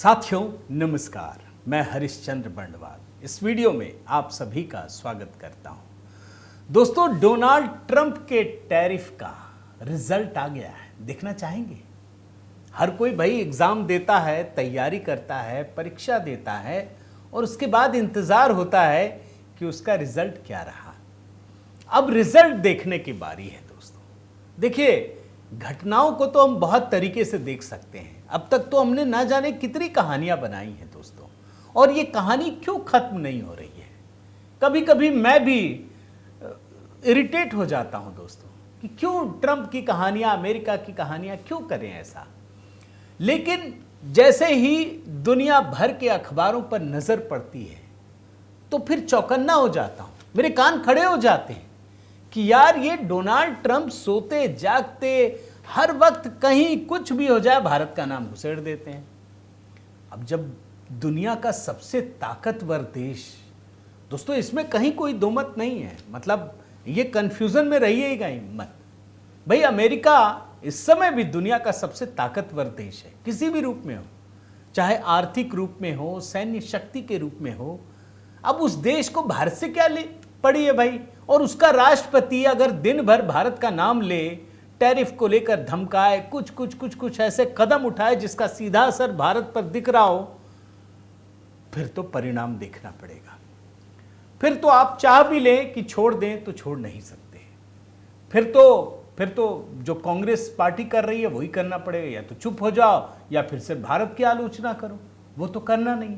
साथियों नमस्कार, मैं हरिश्चंद्र बंडवाल इस वीडियो में आप सभी का स्वागत करता हूं। दोस्तों, डोनाल्ड ट्रंप के टैरिफ का रिजल्ट आ गया है, देखना चाहेंगे? हर कोई भाई एग्जाम देता है, तैयारी करता है, परीक्षा देता है और उसके बाद इंतजार होता है कि उसका रिजल्ट क्या रहा। अब रिजल्ट देखने की बारी है दोस्तों। देखिए, घटनाओं को तो हम बहुत तरीके से देख सकते हैं। अब तक तो हमने ना जाने कितनी कहानियां बनाई हैं दोस्तों, और ये कहानी क्यों खत्म नहीं हो रही है। कभी कभी मैं भी इरिटेट हो जाता हूं दोस्तों कि क्यों ट्रंप की कहानियां, अमेरिका की कहानियां क्यों करें ऐसा। लेकिन जैसे ही दुनिया भर के अखबारों पर नजर पड़ती है तो फिर चौकन्ना हो जाता हूं, मेरे कान खड़े हो जाते हैं कि यार ये डोनाल्ड ट्रंप सोते जागते हर वक्त कहीं कुछ भी हो जाए भारत का नाम घुसेड़ देते हैं। अब जब दुनिया का सबसे ताकतवर देश, दोस्तों इसमें कहीं कोई दो मत नहीं है, मतलब ये कंफ्यूजन में रहिएगा ही मत भाई। अमेरिका इस समय भी दुनिया का सबसे ताकतवर देश है, किसी भी रूप में हो, चाहे आर्थिक रूप में हो, सैन्य शक्ति के रूप में हो। अब उस देश को भारत से क्या ले पड़ी है भाई। और उसका राष्ट्रपति अगर दिन भर भारत का नाम ले, टैरिफ को लेकर धमकाए, कुछ ऐसे कदम उठाए जिसका सीधा असर भारत पर दिख रहा हो, फिर तो परिणाम देखना पड़ेगा। फिर तो आप चाह भी लें कि छोड़ दें तो छोड़ नहीं सकते। फिर तो जो कांग्रेस पार्टी कर रही है वही करना पड़ेगा, या तो चुप हो जाओ या फिर से भारत की आलोचना करो, वो तो करना नहीं।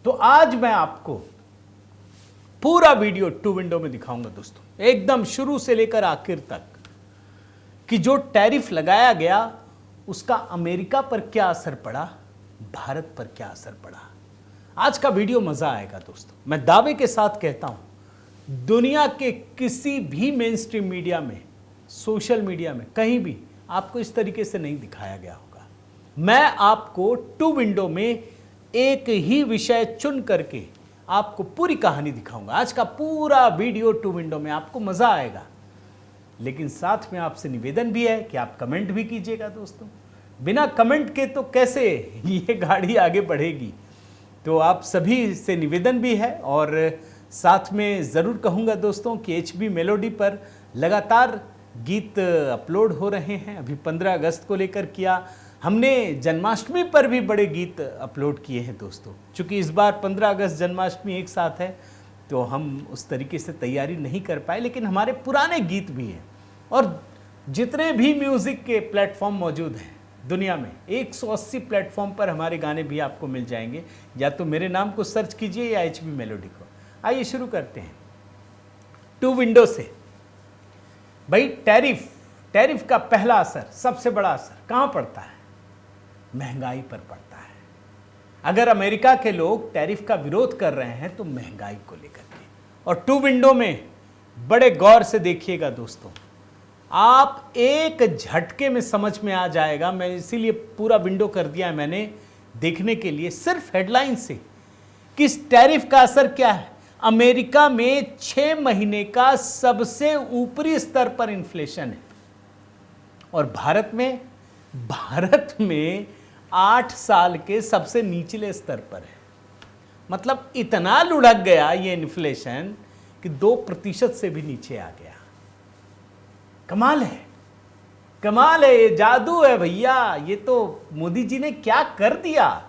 तो आज मैं आपको पूरा वीडियो टू विंडो में दिखाऊंगा दोस्तों, एकदम शुरू से लेकर आखिर तक, कि जो टैरिफ लगाया गया उसका अमेरिका पर क्या असर पड़ा, भारत पर क्या असर पड़ा। आज का वीडियो मजा आएगा दोस्तों। मैं दावे के साथ कहता हूं, दुनिया के किसी भी मेन स्ट्रीम मीडिया में, सोशल मीडिया में, कहीं भी आपको इस तरीके से नहीं दिखाया गया होगा। मैं आपको टू विंडो में एक ही विषय चुन करके आपको पूरी कहानी दिखाऊंगा। आज का पूरा वीडियो टू विंडो में आपको मजा आएगा, लेकिन साथ में आपसे निवेदन भी है कि आप कमेंट भी कीजिएगा दोस्तों। बिना कमेंट के तो कैसे ये गाड़ी आगे बढ़ेगी। तो आप सभी से निवेदन भी है, और साथ में ज़रूर कहूँगा दोस्तों कि HB मेलोडी पर लगातार गीत अपलोड हो रहे हैं। अभी 15 अगस्त को लेकर किया हमने, जन्माष्टमी पर भी बड़े गीत अपलोड किए हैं दोस्तों। चूँकि इस बार 15 अगस्त जन्माष्टमी एक साथ है तो हम उस तरीके से तैयारी नहीं कर पाए, लेकिन हमारे पुराने गीत भी हैं। और जितने भी म्यूज़िक के प्लेटफॉर्म मौजूद हैं दुनिया में, 180 प्लेटफॉर्म पर हमारे गाने भी आपको मिल जाएंगे। या तो मेरे नाम को सर्च कीजिए या HB मेलोडी को। आइए शुरू करते हैं टू विंडो से। भाई टैरिफ का पहला असर, सबसे बड़ा असर कहाँ पड़ता है? महंगाई पर पड़ता है। अगर अमेरिका के लोग टैरिफ का विरोध कर रहे हैं तो महंगाई को लेकर के, और टू विंडो में बड़े गौर से देखिएगा दोस्तों, आप एक झटके में समझ में आ जाएगा। मैं इसीलिए पूरा विंडो कर दिया है मैंने देखने के लिए, सिर्फ हेडलाइन से, कि इस टैरिफ का असर क्या है। अमेरिका में 6 महीने का सबसे ऊपरी स्तर पर इन्फ्लेशन है, और भारत में 8 साल के सबसे निचले स्तर पर है। मतलब इतना लुढ़क गया ये इन्फ्लेशन कि 2% से भी नीचे आ गया। कमाल है, ये जादू है भैया। ये तो मोदी जी ने क्या कर दिया।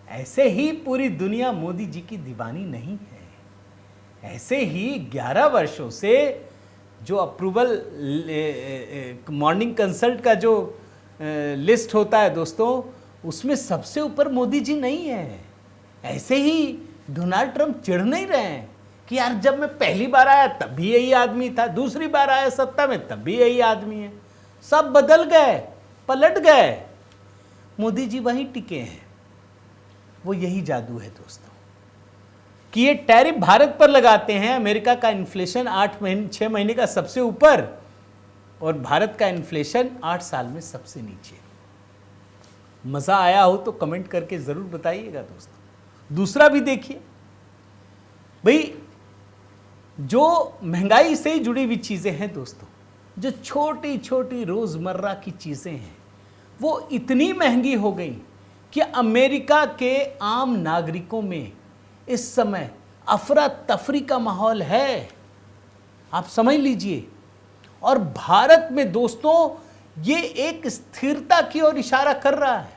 ऐसे ही पूरी दुनिया मोदी जी की दीवानी नहीं है। ऐसे ही 11 वर्षों से जो अप्रूवल मॉर्निंग कंसल्ट का जो लिस्ट होता है दोस्तों, उसमें सबसे ऊपर मोदी जी नहीं है। ऐसे ही डोनाल्ड ट्रंप चिढ़ नहीं रहे हैं कि यार जब मैं पहली बार आया तब भी यही आदमी था, दूसरी बार आया सत्ता में तब भी यही आदमी है। सब बदल गए, पलट गए, मोदी जी वहीं टिके हैं। वो यही जादू है दोस्तों कि ये टैरिफ भारत पर लगाते हैं। अमेरिका का इन्फ्लेशन 6 महीने का सबसे ऊपर, और भारत का इन्फ्लेशन 8 साल में सबसे नीचे। मज़ा आया हो तो कमेंट करके ज़रूर बताइएगा दोस्तों। दूसरा भी देखिए भाई, जो महंगाई से ही जुड़ी हुई चीज़ें हैं दोस्तों, जो छोटी छोटी रोज़मर्रा की चीज़ें हैं, वो इतनी महंगी हो गई कि अमेरिका के आम नागरिकों में इस समय अफरा तफरी का माहौल है, आप समझ लीजिए। और भारत में दोस्तों ये एक स्थिरता की ओर इशारा कर रहा है।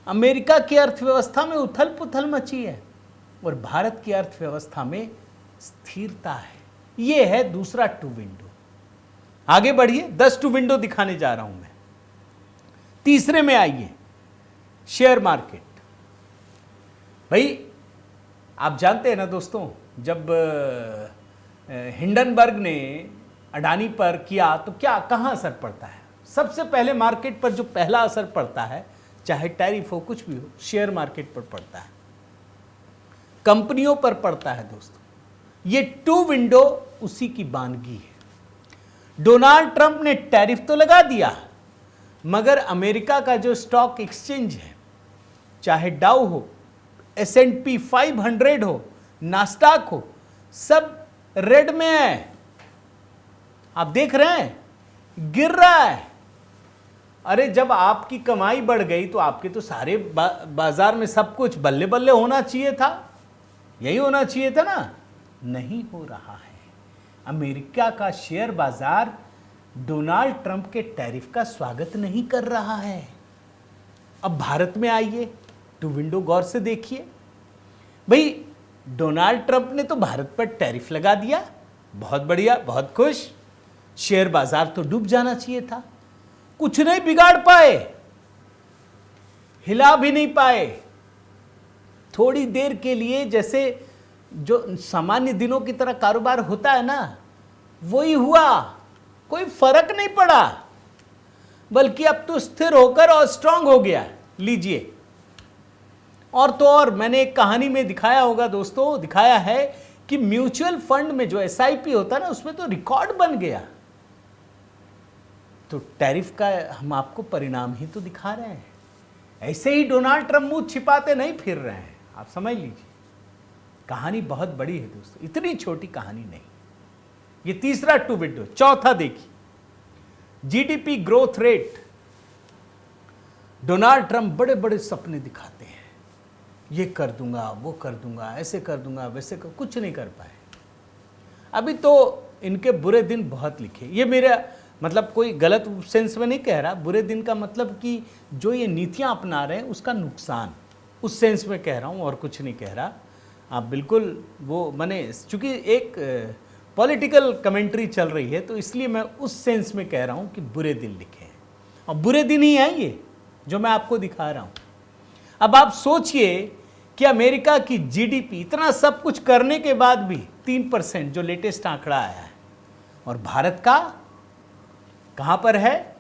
अमेरिका की अर्थव्यवस्था में उथल पुथल मची है और भारत की अर्थव्यवस्था में स्थिरता है। ये है दूसरा टू विंडो। आगे बढ़िए, 10 टू विंडो दिखाने जा रहा हूं मैं। तीसरे में आइए, शेयर मार्केट। भाई आप जानते हैं ना दोस्तों, जब हिंडनबर्ग ने अडानी पर किया तो क्या कहां असर पड़ता है? सबसे पहले मार्केट पर जो पहला असर पड़ता है, चाहे टैरिफ हो कुछ भी हो, शेयर मार्केट पर पड़ता है, कंपनियों पर पड़ता है दोस्तों। ये टू विंडो उसी की बानगी है। डोनाल्ड ट्रंप ने टैरिफ तो लगा दिया, मगर अमेरिका का जो स्टॉक एक्सचेंज है, चाहे डाउ हो, S&P 500 हो, नास्डाक हो, सब रेड में है। आप देख रहे हैं, गिर रहा है। अरे जब आपकी कमाई बढ़ गई तो आपके तो सारे बाजार में सब कुछ बल्ले बल्ले होना चाहिए था, यही होना चाहिए था ना, नहीं हो रहा है। अमेरिका का शेयर बाजार डोनाल्ड ट्रंप के टैरिफ का स्वागत नहीं कर रहा है। अब भारत में आइए, टू विंडो गौर से देखिए। भाई डोनाल्ड ट्रंप ने तो भारत पर टैरिफ लगा दिया, बहुत बढ़िया, बहुत खुश। शेयर बाजार तो डूब जाना चाहिए था, कुछ नहीं बिगाड़ पाए, हिला भी नहीं पाए। थोड़ी देर के लिए जैसे जो सामान्य दिनों की तरह कारोबार होता है ना, वही हुआ, कोई फर्क नहीं पड़ा, बल्कि अब तो स्थिर होकर और स्ट्रांग हो गया। लीजिए, और तो और मैंने एक कहानी में दिखाया होगा दोस्तों, दिखाया है कि म्यूचुअल फंड में जो SIP होता है ना, उसमें तो रिकॉर्ड बन गया। तो टैरिफ का हम आपको परिणाम ही तो दिखा रहे हैं। ऐसे ही डोनाल्ड ट्रंप मुंह छिपाते नहीं फिर रहे हैं, आप समझ लीजिए। कहानी बहुत बड़ी है दोस्तों, इतनी छोटी कहानी नहीं। ये तीसरा टू विंडो। चौथा देखिए, GDP growth rate. Donald Trump बड़े बड़े सपने दिखाते हैं, ये कर दूंगा, वो कर दूंगा, ऐसे कर दूंगा, वैसे कर, कुछ नहीं कर पाए। अभी तो इनके बुरे दिन बहुत लिखे। ये मेरा मतलब कोई गलत सेंस में नहीं कह रहा, बुरे दिन का मतलब कि जो ये नीतियां अपना रहे हैं उसका नुकसान, उस सेंस में कह रहा हूं और कुछ नहीं कह रहा। आप बिल्कुल वो मैंने, चूंकि एक पॉलिटिकल कमेंट्री चल रही है तो इसलिए मैं उस सेंस में कह रहा हूं कि बुरे दिन लिखे हैं, और बुरे दिन ही हैं ये जो मैं आपको दिखा रहा हूं। अब आप सोचिए कि अमेरिका की GDP इतना सब कुछ करने के बाद भी 3%, जो लेटेस्ट आंकड़ा आया है, और भारत का कहां पर है?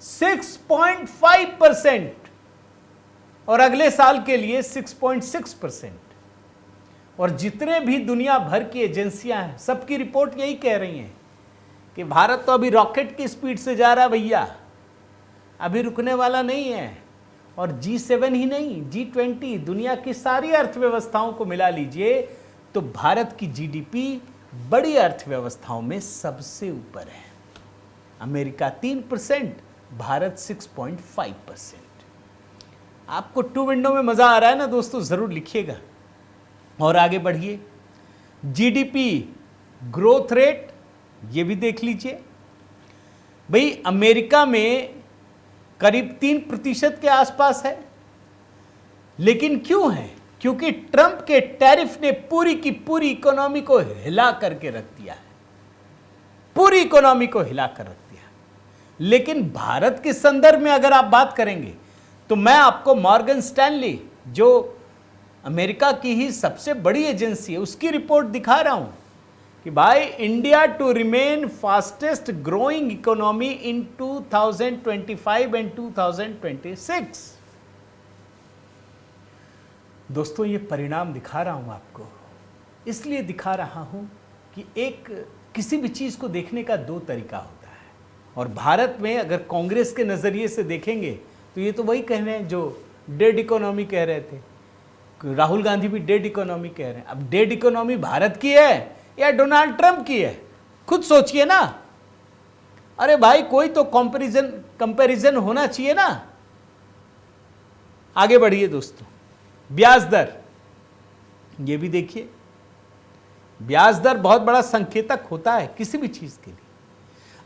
6.5%, और अगले साल के लिए 6.6%। और जितने भी दुनिया भर की एजेंसियां हैं, सबकी रिपोर्ट यही कह रही हैं कि भारत तो अभी रॉकेट की स्पीड से जा रहा है भैया, अभी रुकने वाला नहीं है। और G7 ही नहीं, G20, दुनिया की सारी अर्थव्यवस्थाओं को मिला लीजिए तो भारत की GDP बड़ी अर्थव्यवस्थाओं में सबसे ऊपर है। अमेरिका 3%, भारत 6.5%। आपको टू विंडो में मजा आ रहा है ना दोस्तों? जरूर लिखिएगा। और आगे बढ़िए, GDP ग्रोथ रेट, ये भी देख लीजिए। भाई अमेरिका में करीब 3% के आसपास है, लेकिन क्यों है? क्योंकि ट्रंप के टैरिफ ने पूरी की पूरी इकोनॉमी को हिला करके रख दिया है, पूरी इकोनॉमी को हिला कर रख दिया। लेकिन भारत के संदर्भ में अगर आप बात करेंगे तो मैं आपको मॉर्गन स्टैनली, जो अमेरिका की ही सबसे बड़ी एजेंसी है, उसकी रिपोर्ट दिखा रहा हूं कि भाई India to remain fastest growing economy in 2025 and 2026। दोस्तों ये परिणाम दिखा रहा हूं आपको, इसलिए दिखा रहा हूं कि एक किसी भी चीज को देखने का दो तरीका होता है। और भारत में अगर कांग्रेस के नजरिए से देखेंगे तो ये तो वही कह रहे हैं जो डेड इकोनॉमी कह रहे थे, राहुल गांधी भी डेड इकोनॉमी कह रहे हैं। अब डेड इकोनॉमी भारत की है या डोनाल्ड ट्रंप की है? खुद सोचिए ना। अरे भाई कोई तो कंपैरिजन होना चाहिए ना। आगे बढ़िए दोस्तों, ब्याज दर, ये भी देखिए, ब्याज दर बहुत बड़ा संकेतक होता है किसी भी चीज के लिए।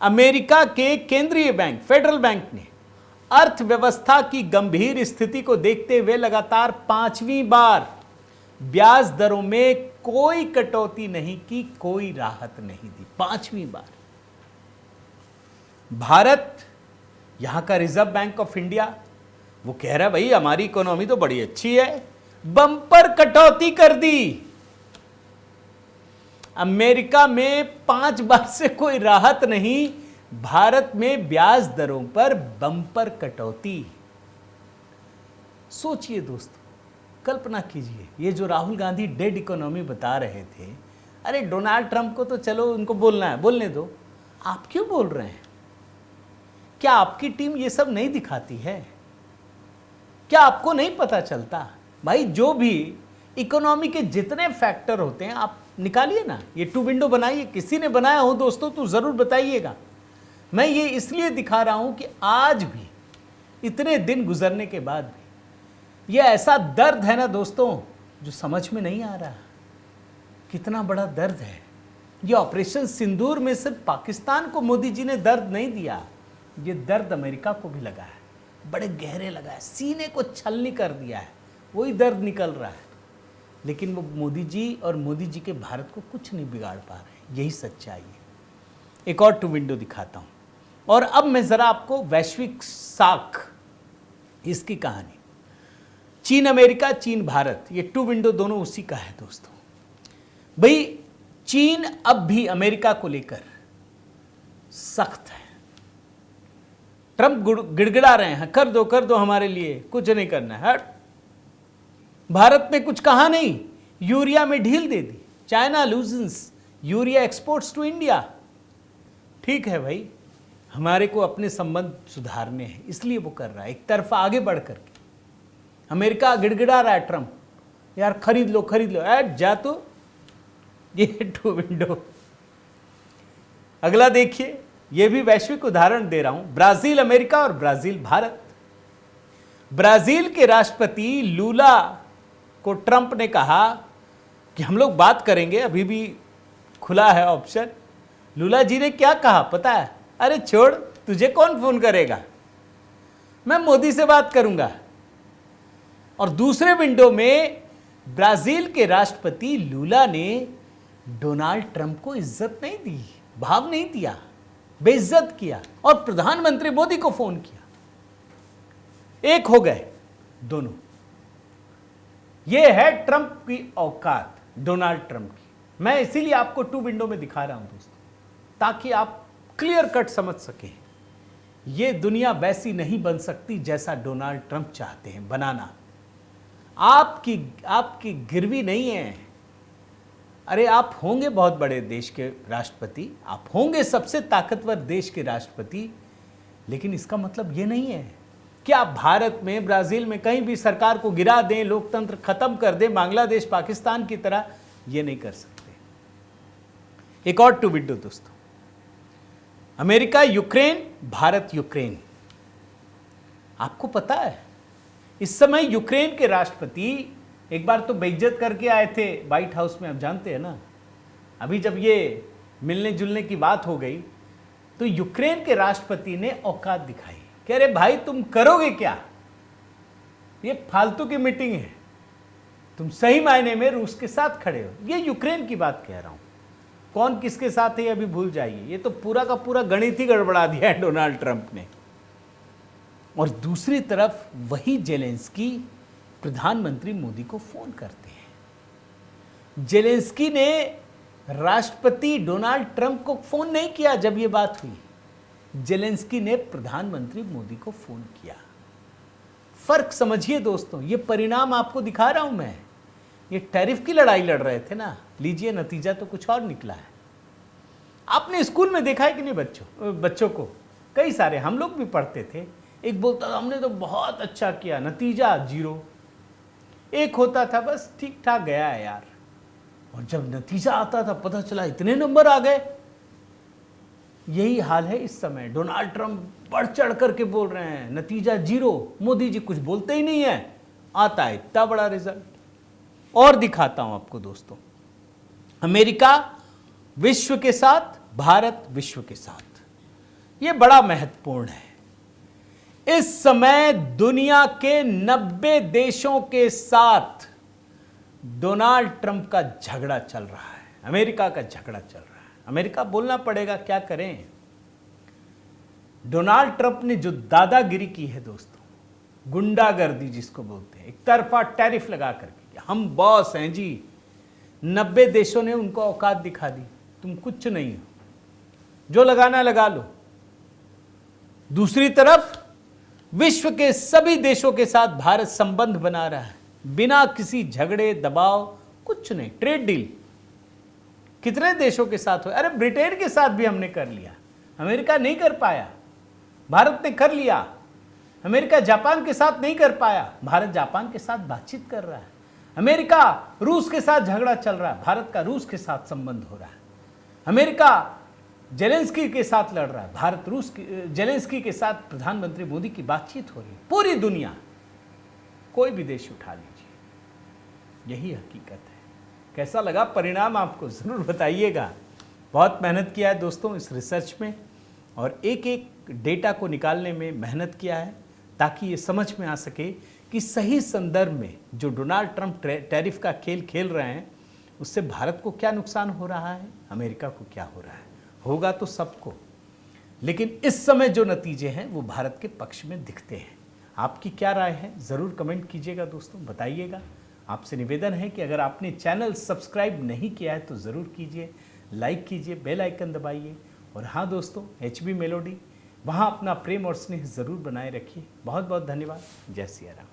अमेरिका के केंद्रीय बैंक फेडरल बैंक ने अर्थव्यवस्था की गंभीर स्थिति को देखते हुए लगातार 5वीं बार ब्याज दरों में कोई कटौती नहीं की, कोई राहत नहीं दी, 5वीं बार। भारत, यहां का रिजर्व बैंक ऑफ इंडिया, वो कह रहा है भाई हमारी इकोनॉमी तो बड़ी अच्छी है, बम्पर कटौती कर दी। अमेरिका में 5 बार से कोई राहत नहीं, भारत में ब्याज दरों पर बम्पर कटौती। सोचिए दोस्तों, कल्पना कीजिए, ये जो राहुल गांधी डेड इकोनॉमी बता रहे थे, अरे डोनाल्ड ट्रंप को तो चलो उनको बोलना है, बोलने दो, आप क्यों बोल रहे हैं? क्या आपकी टीम ये सब नहीं दिखाती है? क्या आपको नहीं पता चलता? भाई जो भी इकोनॉमी के जितने फैक्टर होते हैं आप निकालिए ना, ये 2 विंडो बनाइए, किसी ने बनाया हो दोस्तों तो जरूर बताइएगा। मैं ये इसलिए दिखा रहा हूं कि आज भी इतने दिन गुजरने के बाद भी ये ऐसा दर्द है ना दोस्तों जो समझ में नहीं आ रहा। कितना बड़ा दर्द है ये। ऑपरेशन सिंदूर में सिर्फ पाकिस्तान को मोदी जी ने दर्द नहीं दिया, ये दर्द अमेरिका को भी लगा है, बड़े गहरे लगा है, सीने को छलनी कर दिया है, वही दर्द निकल रहा है। लेकिन वो मोदी जी और मोदी जी के भारत को कुछ नहीं बिगाड़ पा रहे, यही सच्चाई है। एक और 2 विंडो दिखाता हूं, और अब मैं जरा आपको वैश्विक साख, इसकी कहानी, चीन अमेरिका, चीन भारत, ये 2 विंडो दोनों उसी का है दोस्तों। भाई चीन अब भी अमेरिका को लेकर सख्त है। ट्रंप गिड़गिड़ा रहे हैं, कर दो हमारे लिए, कुछ नहीं करना है। भारत ने कुछ कहा नहीं, यूरिया में ढील दे दी, China loosens urea exports to India. ठीक है भाई, हमारे को अपने संबंध सुधारने हैं, इसलिए वो कर रहा है, एक तरफा आगे बढ़ करके। अमेरिका गिड़गिड़ा रहा है, ट्रंप यार खरीद लो ऐड जा, तो ये 2 विंडो। अगला देखिए, ये भी वैश्विक उदाहरण दे रहा हूं, ब्राजील अमेरिका और ब्राजील भारत। ब्राजील के राष्ट्रपति लूला को ट्रंप ने कहा कि हम लोग बात करेंगे, अभी भी खुला है ऑप्शन। लूला जी ने क्या कहा पता है? अरे छोड़, तुझे कौन फोन करेगा, मैं मोदी से बात करूंगा। और दूसरे विंडो में ब्राजील के राष्ट्रपति लूला ने डोनाल्ड ट्रंप को इज्जत नहीं दी, भाव नहीं दिया, बेइज्जत किया, और प्रधानमंत्री मोदी को फोन किया। एक हो गए दोनों। यह है ट्रंप की औकात, डोनाल्ड ट्रंप की। मैं इसीलिए आपको 2 विंडो में दिखा रहा हूं दोस्तों, ताकि आप क्लियर कट समझ सकें। यह दुनिया वैसी नहीं बन सकती जैसा डोनाल्ड ट्रंप चाहते हैं बनाना। आपकी गिरवी नहीं है। अरे आप होंगे बहुत बड़े देश के राष्ट्रपति, आप होंगे सबसे ताकतवर देश के राष्ट्रपति, लेकिन इसका मतलब ये नहीं है कि आप भारत में, ब्राजील में कहीं भी सरकार को गिरा दें, लोकतंत्र खत्म कर दें, बांग्लादेश पाकिस्तान की तरह। ये नहीं कर सकते। एक और 2 विंडो दोस्तों, अमेरिका यूक्रेन, भारत यूक्रेन। आपको पता है इस समय यूक्रेन के राष्ट्रपति एक बार तो बेइज्जत करके आए थे व्हाइट हाउस में, आप जानते हैं ना। अभी जब ये मिलने जुलने की बात हो गई तो यूक्रेन के राष्ट्रपति ने औकात दिखाई कि अरे भाई तुम करोगे क्या, ये फालतू की मीटिंग है, तुम सही मायने में रूस के साथ खड़े हो। ये यूक्रेन की बात कह रहा हूं, कौन किसके साथ है अभी भूल जाइए, ये तो पूरा का पूरा गणित ही गड़बड़ा दिया है डोनाल्ड ट्रंप ने। और दूसरी तरफ वही जेलेंस्की प्रधानमंत्री मोदी को फोन करते हैं। जेलेंस्की ने राष्ट्रपति डोनाल्ड ट्रंप को फोन नहीं किया जब यह बात हुई, जेलेंस्की ने प्रधानमंत्री मोदी को फोन किया। फर्क समझिए दोस्तों, ये परिणाम आपको दिखा रहा हूं मैं। ये टैरिफ की लड़ाई लड़ रहे थे ना, लीजिए नतीजा तो कुछ और निकला है। आपने स्कूल में देखा है कि नहीं बच्चों को, कई सारे, हम लोग भी पढ़ते थे, एक बोलता था हमने तो बहुत अच्छा किया, नतीजा 0। एक होता था बस ठीक ठाक गया है यार, और जब नतीजा आता था पता चला इतने नंबर आ गए। यही हाल है इस समय। डोनाल्ड ट्रंप बढ़ चढ़ करके बोल रहे हैं नतीजा 0, मोदी जी कुछ बोलते ही नहीं है, आता है इतना बड़ा रिजल्ट। और दिखाता हूं आपको दोस्तों, अमेरिका विश्व के साथ, भारत विश्व के साथ, यह बड़ा महत्वपूर्ण है। इस समय दुनिया के 90 देशों के साथ डोनाल्ड ट्रंप का झगड़ा चल रहा है, अमेरिका का झगड़ा चल रहा है। अमेरिका बोलना पड़ेगा, क्या करें। डोनाल्ड ट्रंप ने जो दादागिरी की है दोस्तों, गुंडागर्दी जिसको बोलते हैं, एक तरफा टैरिफ लगा करके, हम बॉस हैं जी, 90 देशों ने उनको औकात दिखा दी, तुम कुछ नहीं हो, जो लगाना लगा लो। दूसरी तरफ विश्व के सभी देशों के साथ भारत संबंध बना रहा है, बिना किसी झगड़े दबाव, कुछ नहीं, ट्रेड डील कितने देशों के साथ हो। अरे ब्रिटेन के साथ भी हमने कर लिया, अमेरिका नहीं कर पाया, भारत ने कर लिया। अमेरिका जापान के साथ नहीं कर पाया, भारत जापान के साथ बातचीत कर रहा है। अमेरिका रूस के साथ झगड़ा चल रहा है, भारत का रूस के साथ संबंध हो रहा है। अमेरिका जेलेंस्की के साथ लड़ रहा है, भारत रूस जेलेंस्की के साथ प्रधानमंत्री मोदी की बातचीत हो रही है। पूरी दुनिया, कोई भी देश उठा लीजिए, यही हकीकत है। कैसा लगा परिणाम आपको जरूर बताइएगा। बहुत मेहनत किया है दोस्तों इस रिसर्च में, और एक एक डेटा को निकालने में मेहनत किया है, ताकि ये समझ में आ सके कि सही संदर्भ में जो डोनाल्ड ट्रंप टैरिफ का खेल खेल रहे हैं, उससे भारत को क्या नुकसान हो रहा है, अमेरिका को क्या हो रहा है। होगा तो सबको, लेकिन इस समय जो नतीजे हैं वो भारत के पक्ष में दिखते हैं। आपकी क्या राय है ज़रूर कमेंट कीजिएगा दोस्तों, बताइएगा। आपसे निवेदन है कि अगर आपने चैनल सब्सक्राइब नहीं किया है तो ज़रूर कीजिए, लाइक कीजिए, बेल आइकन दबाइए। और हाँ दोस्तों, HB मेलोडी, वहाँ अपना प्रेम और स्नेह ज़रूर बनाए रखिए। बहुत बहुत धन्यवाद। जय सिया राम।